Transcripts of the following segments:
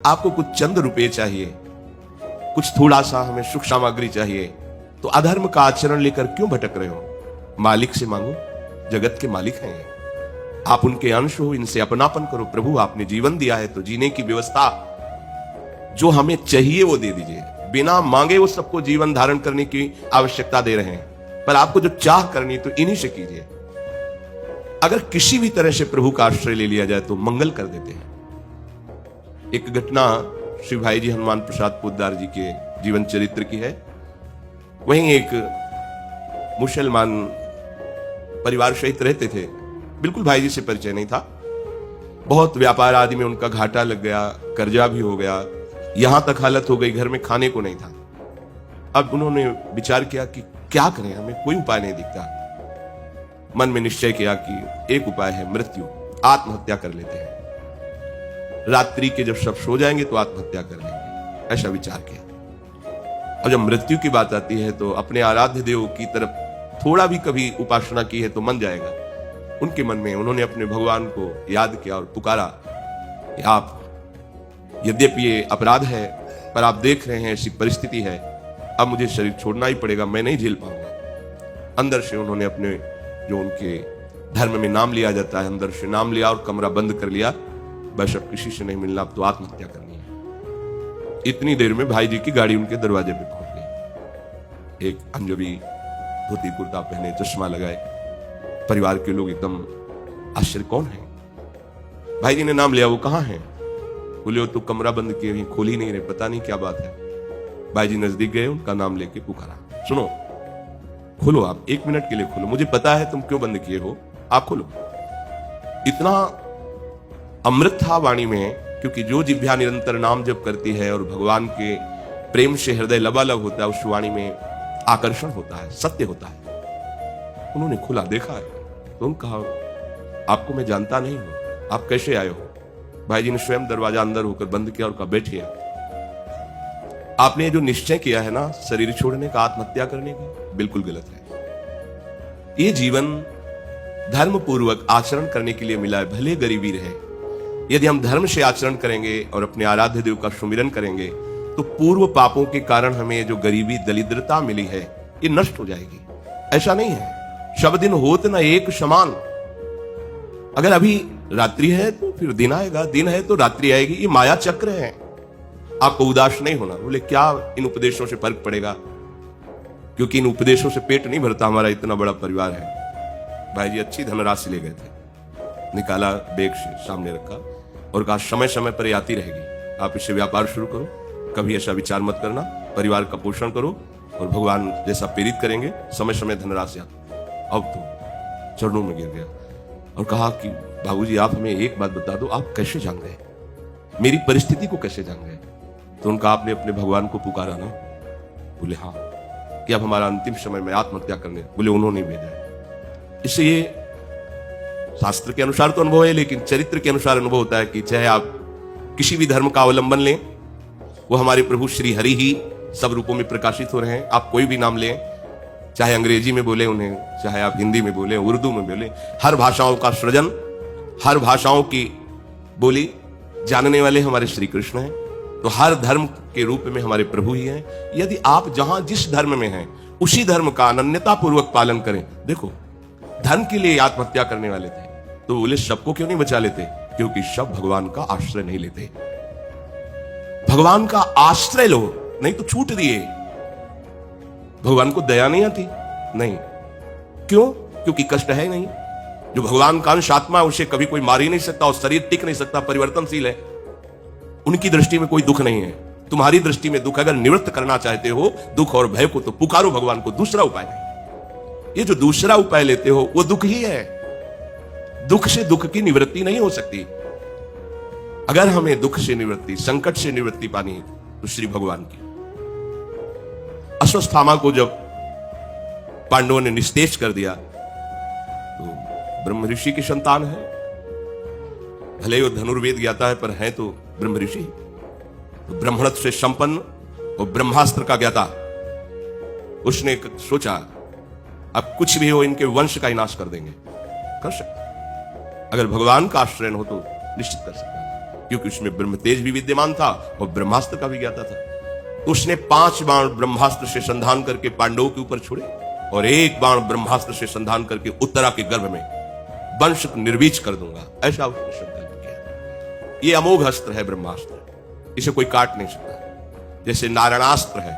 आपको कुछ चंद रुपए चाहिए, कुछ थोड़ा सा हमें सुख सामग्री चाहिए, तो अधर्म का आचरण लेकर क्यों भटक रहे हो? मालिक से मांगो, जगत के मालिक हैं ये। आप उनके अंश हो, इनसे अपनापन करो। प्रभु आपने जीवन दिया है तो जीने की व्यवस्था जो हमें चाहिए वो दे दीजिए। बिना मांगे वो सबको जीवन धारण करने की आवश्यकता दे रहे हैं, पर आपको जो चाह करनी तो इन्हीं से कीजिए। अगर किसी भी तरह से प्रभु का आश्रय ले लिया जाए तो मंगल कर देते हैं। एक घटना श्री भाई जी हनुमान प्रसाद पोद्दार जी के जीवन चरित्र की है। वहीं एक मुसलमान परिवार सहित रहते थे। बिल्कुल भाई जी से परिचय नहीं था। बहुत व्यापार आदि में उनका घाटा लग गया, कर्जा भी हो गया, यहां तक हालत हो गई घर में खाने को नहीं था। अब उन्होंने विचार किया कि क्या करें, हमें कोई उपाय नहीं दिखता। मन में निश्चय किया कि एक उपाय है, मृत्यु, आत्महत्या कर लेते हैं। रात्रि के जब सब सो जाएंगे तो आत्महत्या कर लेंगे, ऐसा विचार किया। और जब मृत्यु की बात आती है तो अपने आराध्य देव की तरफ थोड़ा भी कभी उपासना की है तो मन जाएगा। उनके मन में उन्होंने अपने भगवान को याद किया और पुकारा कि आप, यद्यपि ये अपराध है पर आप देख रहे हैं ऐसी परिस्थिति है, अब मुझे शरीर छोड़ना ही पड़ेगा, मैं नहीं झेल पाऊंगा। अंदर से उन्होंने अपने जो उनके धर्म में नाम लिया जाता है, अंदर से नाम लिया और कमरा बंद कर लिया। बस अब किसी से नहीं मिलना, अब तो आत्महत्या करनी है। इतनी देर में भाई जी की गाड़ी उनके दरवाजे पे पहुंच गई। एक अंजबी धोती कुर्ता पहने, चश्मा लगाए, परिवार के लोग एकदम आश्चर्य, कौन है? भाई जी ने नाम लिया, वो कहां है? बोले वो तो कमरा बंद किए हुए, खोल ही नहीं रहे, पता नहीं क्या बात है। भाई जी नजदीक गए, उनका नाम लेके पुकारा, सुनो, खोलो, आप 1 मिनट के लिए खोलो, मुझे पता है तुम क्यों बंद किए हो, आप खोलो। इतना अमृत था वाणी में, क्योंकि जो जिह्वा निरंतर नाम जप करती है और भगवान के प्रेम से हृदय लबालब होता है, उस वाणी में आकर्षण होता है, सत्य होता है। उन्होंने खुला, देखा है तो उन्होंने कहा, आपको मैं जानता नहीं हूं, आप कैसे आए हो? भाई जी ने स्वयं दरवाजा अंदर होकर बंद किया और कहा, बैठिए। आपने जो निश्चय किया है ना शरीर छोड़ने का, आत्महत्या करने का, बिल्कुल गलत है। ये जीवन धर्म पूर्वक आचरण करने के लिए मिला है, भले गरीबी रहे। यदि हम धर्म से आचरण करेंगे और अपने आराध्य देव का सुमिरन करेंगे तो पूर्व पापों के कारण हमें जो गरीबी, दरिद्रता मिली है, ये नष्ट हो जाएगी। ऐसा नहीं है, सब दिन होत न एक समान। अगर अभी रात्रि है तो फिर दिन आएगा, दिन है तो रात्रि आएगी, ये माया चक्र है। आपको उदास नहीं होना। बोले क्या इन उपदेशों से फर्क पड़ेगा? क्योंकि इन उपदेशों से पेट नहीं भरता, हमारा इतना बड़ा परिवार है। भाई जी अच्छी धनराशि ले गए थे, निकाला, बैग से सामने रखा और कहा, समय समय पर आती रहेगी, आप इससे व्यापार शुरू करो, कभी ऐसा विचार मत करना, परिवार का पोषण करो और भगवान जैसा प्रेरित करेंगे, समय समय धनराशि आती। अब तो चरणों में गिर गया और कहा कि बाबूजी आप हमें एक बात बता दो, आप कैसे जान गए, मेरी परिस्थिति को कैसे जान गए? तो उनका, आपने अपने भगवान को पुकारा ना? बोले हाँ। कि अब हमारा अंतिम समय में आत्महत्या करने? बोले उन्होंने भेजा है। इससे ये शास्त्र के अनुसार तो अनुभव है, लेकिन चरित्र के अनुसार अनुभव होता है कि चाहे आप किसी भी धर्म का अवलंबन लें, वो हमारे प्रभु श्री हरि ही सब रूपों में प्रकाशित हो रहे हैं। आप कोई भी नाम लें, चाहे अंग्रेजी में बोले उन्हें, चाहे आप हिंदी में बोले, उर्दू में बोले, हर भाषाओं का सृजन, हर भाषाओं की बोली जानने वाले हमारे श्री कृष्ण हैं। तो हर धर्म के रूप में हमारे प्रभु ही हैं। यदि आप जहां जिस धर्म में हैं उसी धर्म का अनन्यता पूर्वक पालन करें। देखो, धन के लिए आत्महत्या करने वाले थे तो बोले सबको क्यों नहीं बचा लेते? क्योंकि सब भगवान का आश्रय नहीं लेते। भगवान का आश्रय लो, नहीं तो छूट दिए। भगवान को दया नहीं आती? नहीं। क्यों? क्योंकि कष्ट है नहीं। जो भगवान का अंश आत्मा है उसे कभी कोई मार ही नहीं सकता और शरीर टिक नहीं सकता, परिवर्तनशील है। उनकी दृष्टि में कोई दुख नहीं है, तुम्हारी दृष्टि में दुख। अगर निवृत्त करना चाहते हो दुख और भय को तो पुकारो भगवान को, दूसरा उपाय नहीं। ये जो दूसरा उपाय लेते हो वो दुख ही है। दुख से दुख की निवृत्ति नहीं हो सकती। अगर हमें दुख से निवृत्ति, संकट से निवृत्ति पानी है तो श्री भगवान की। अश्वत्थामा को जब पांडवों ने निस्तेज कर दिया तो ब्रह्म ऋषि की संतान है, भले वो धनुर्वेद ज्ञाता है पर है तो ब्रह्म ऋषि। तो ब्रह्मणत्व से संपन्न और ब्रह्मास्त्र का ज्ञाता, उसने सोचा अब कुछ भी हो इनके वंश का ही नाश कर देंगे। कर सकते, अगर भगवान का आश्रय हो तो निश्चित कर सकते हैं। क्योंकि उसमें ब्रह्म तेज भी विद्यमान था और ब्रह्मास्त्र का भी ज्ञाता था। तो उसने 5 बाण ब्रह्मास्त्र से संधान करके पांडवों के ऊपर छोड़े और 1 बाण ब्रह्मास्त्र से संधान करके उत्तरा के गर्भ में वंश को निर्वीच कर दूंगा, ऐसा उसने संकल्प किया। ये अमोघ अस्त्र है ब्रह्मास्त्र, इसे कोई काट नहीं सकता। जैसे नारायणास्त्र है,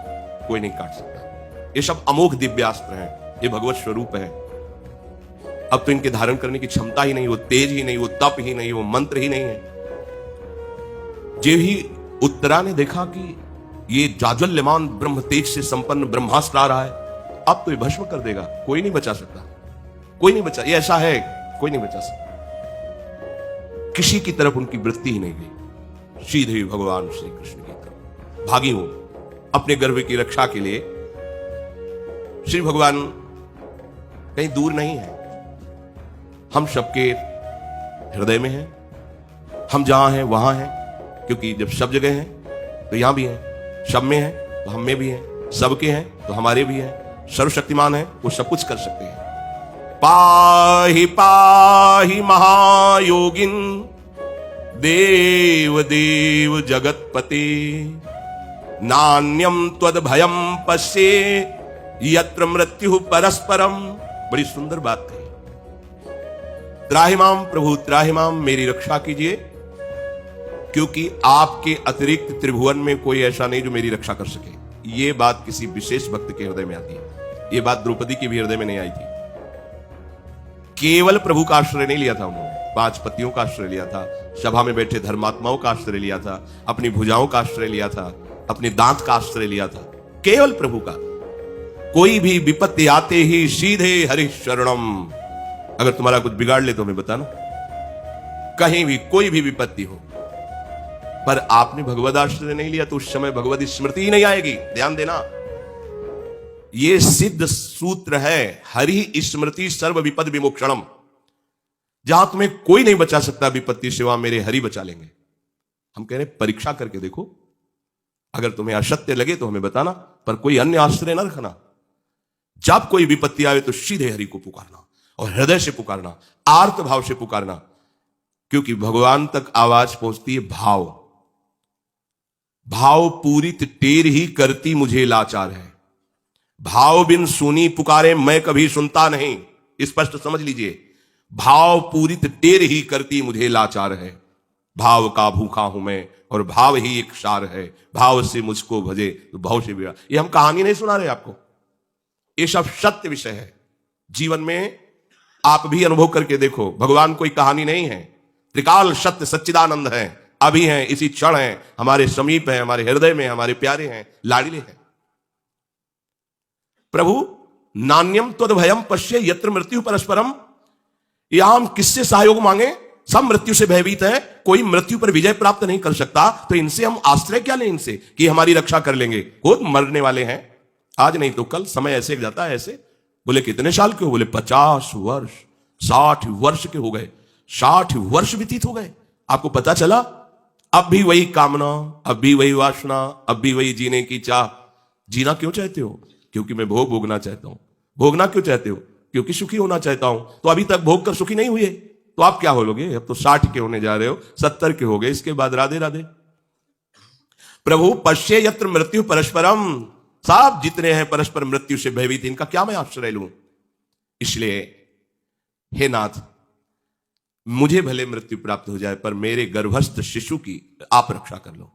कोई नहीं काट सकता। ये सब अमोघ दिव्यास्त्र हैं, ये भगवत स्वरूप है। अब तो इनके धारण करने की क्षमता ही नहीं, वो तेज ही नहीं, वो तप ही नहीं, वो मंत्र ही नहीं है। जे ही उत्तरा ने देखा कि ये जाज्वल्यमान ब्रह्म तेज से संपन्न ब्रह्मास्त्र आ रहा है, अब तो ये भस्म कर देगा, कोई नहीं बचा सकता, कोई नहीं बचा। ये ऐसा है, कोई नहीं बचा सकता। किसी की तरफ उनकी वृत्ति ही नहीं गई, सीधे भगवान श्री कृष्ण की तरफ भागी हूं। अपने गर्भ की रक्षा के लिए श्री भगवान कहीं दूर नहीं है, हम सबके हृदय में हैं। हम जहां हैं वहां हैं, क्योंकि जब सब जगह हैं तो यहां भी हैं, सब में हैं तो हम में भी हैं, सबके हैं तो हमारे भी हैं। सर्वशक्तिमान है, वो सब कुछ कर सकते हैं। पाहि पाहि महायोगिन देव देव जगतपते, नान्यम त्वद भयम पश्ये यत्र मृत्यु परस्परम। बड़ी सुंदर बात कही। त्राहिमाम प्रभु त्राहिमाम, मेरी रक्षा कीजिए, क्योंकि आपके अतिरिक्त त्रिभुवन में कोई ऐसा नहीं जो मेरी रक्षा कर सके। यह बात किसी विशेष भक्त के हृदय में आती है। यह बात द्रौपदी के भी हृदय में नहीं आई थी। केवल प्रभु का आश्रय नहीं लिया था उन्होंने, 5 पतियों का आश्रय लिया था, सभा में बैठे धर्मात्माओं का आश्रय लिया था, अपनी भुजाओं का आश्रय लिया था, अपने दांत का आश्रय लिया था, केवल प्रभु का। कोई भी विपत्ति आते ही सीधे हरि शरणम। अगर तुम्हारा कुछ बिगाड़ ले तो हमें बताना, कहीं भी कोई भी विपत्ति हो। पर आपने भगवद आश्रय नहीं लिया तो उस समय भगवद स्मृति ही नहीं आएगी। ध्यान देना, यह सिद्ध सूत्र है, हरि स्मृति सर्व विपद विमोक्षणम। जहां तुम्हें कोई नहीं बचा सकता विपत्ति से, वहां मेरे हरि बचा लेंगे। हम कह रहे परीक्षा करके देखो, अगर तुम्हें असत्य लगे तो हमें बताना, पर कोई अन्य आश्रय न रखना। जब कोई विपत्ति आवे तो सीधे हरि को पुकारना और हृदय से पुकारना, आर्त भाव से पुकारना, क्योंकि भगवान तक आवाज पहुंचती है भाव। भाव पूरित टेर ही करती मुझे लाचार है, भाव बिन सुनी पुकारे मैं कभी सुनता नहीं। स्पष्ट समझ लीजिए, भाव पूरित टेर ही करती मुझे लाचार है। भाव का भूखा हूं मैं और भाव ही एक सार है, भाव से मुझको भजे तो भाव से बिरा। ये हम कहानी नहीं सुना रहे आपको, ये सब सत्य विषय है। जीवन में आप भी अनुभव करके देखो, भगवान कोई कहानी नहीं है, त्रिकाल सत्य सच्चिदानंद है, अभी हैं, इसी क्षण है, हमारे समीप है, हमारे हृदय में, हमारे प्यारे हैं, लाडले हैं। प्रभु नान्यम त्वद भयम पश्ये यत्र मृत्यु परस्परम। यहां हम किससे सहयोग मांगे? सब मृत्यु से भयभीत है, कोई मृत्यु पर विजय प्राप्त नहीं कर सकता, तो इनसे हम आश्रय क्या लें इनसे कि हमारी रक्षा कर लेंगे? खुद मरने वाले हैं, आज नहीं तो कल, समय ऐसे जाता है ऐसे। बोले कितने साल के हो? बोले 50 वर्ष, 60 वर्ष के हो गए, 60 वर्ष व्यतीत हो गए। आपको पता चला अब भी वही कामना, अब भी वही वासना, अब भी वही जीने की चाह। जीना क्यों चाहते हो? क्योंकि मैं भोग भोगना चाहता हूं। भोगना क्यों चाहते हो? क्योंकि सुखी होना चाहता हूं। तो अभी तक भोग कर सुखी नहीं हुए, तो आप क्या होलोगे? अब तो 60 के होने जा रहे हो, 70 के हो गए, इसके बाद राधे राधे। प्रभु पश्ये यत्र मृत्यु परस्परम, सब जितने हैं परस्पर मृत्यु से भयभीत, इनका क्या मैं आश्रय लूं? इसलिए हे नाथ, मुझे भले मृत्यु प्राप्त हो जाए, पर मेरे गर्भस्थ शिशु की आप रक्षा कर लो।